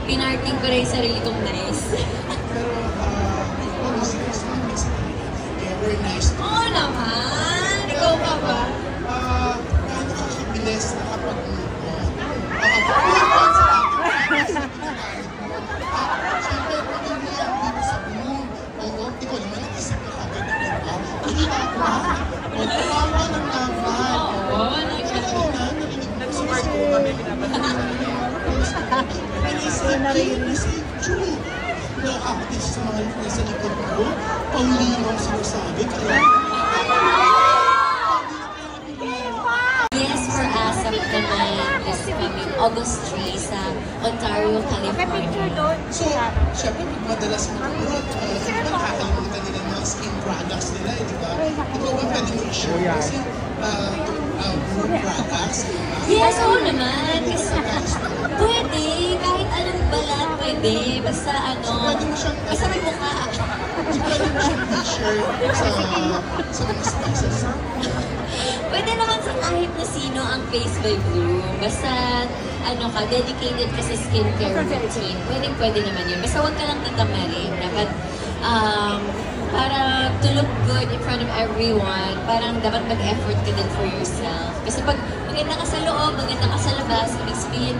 pinarting ko rin yung sarili kong nice. Pero, very nice. Oo naman! Ikaw ka ba? Gaano kakabilis na kapag-move mo? Siyempre, pag hindi ang dito sa Bloom, ikaw naman nag-isip ka kagad na ganda. Nakita ko ba? Tama ng naman. Oo, nag-smart ko kami, pinapatid. Si Julie. Nakakatis sa mga nasa likod ko. Paulino ang sinasabi. Kaya... Yes, for ASAP naman is coming August 3 sa Ontario, California. So, syempre, madalas mag-abroad, iba nakakalimutan nila ng mga skin products nila, di ba? Ikaw ba pwede mo i-share kasi group products? Yes, oo naman. Pwede, kahit anong balat pwede. Basta basta may mukha. Pwede mo siyang i-share sa mga spices. Pwede naman sa kahit na sino ang Face by Bloom. Basta, dedicated ka sa skincare routine. Pwede naman yun. Basta huwag ka lang tatamarin. Dapat, para to look good in front of everyone, parang dapat mag-effort ka din for yourself. Kasi pag maganda ka sa loob, maganda ka sa labas, ibig sabihin,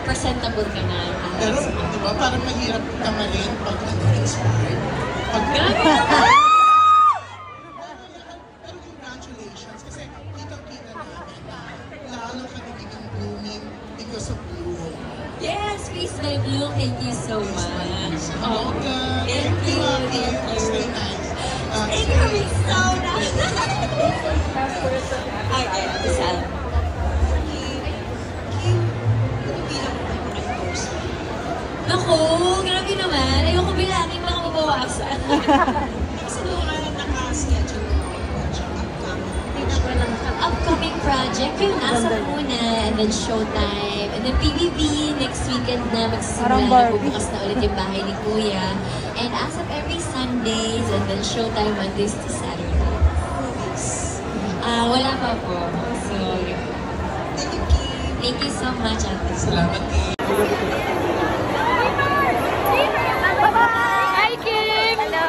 presentable ka na. Pero, di ba, parang mahirap tamarin pag inspired. Grabe naman! Pero congratulations, kasi kitang-kita namin na lalo ka nagiging blooming because of Bloom. Yes, Face by Bloom, thank you so much. Oh, thank you. Stay nice. Thank you, Miss Sona. Okay, Sal. Naku, grabe naman. Ayoko bilangin mga mabawasan. Kasi doon ka lang naka-schedule upcoming project, yung nasa muna, and then Showtime, and then PBB, next weekend na magsisimula, bubukas na ulit yung bahay ni Kuya, and as of every Sundays, and then Showtime Mondays to Saturday. Wala pa po. So, yun. Thank you so much, Ate. Salamat, Kim. Hi, Kim! Hello!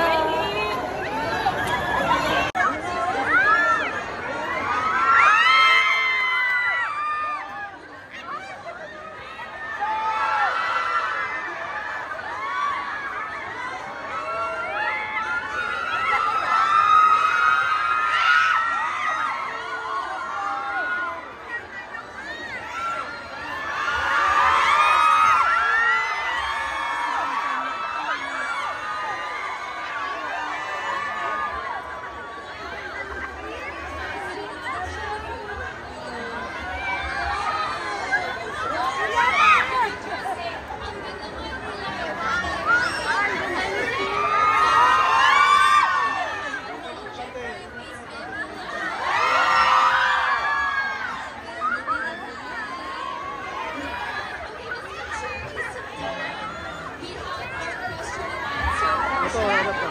Ito.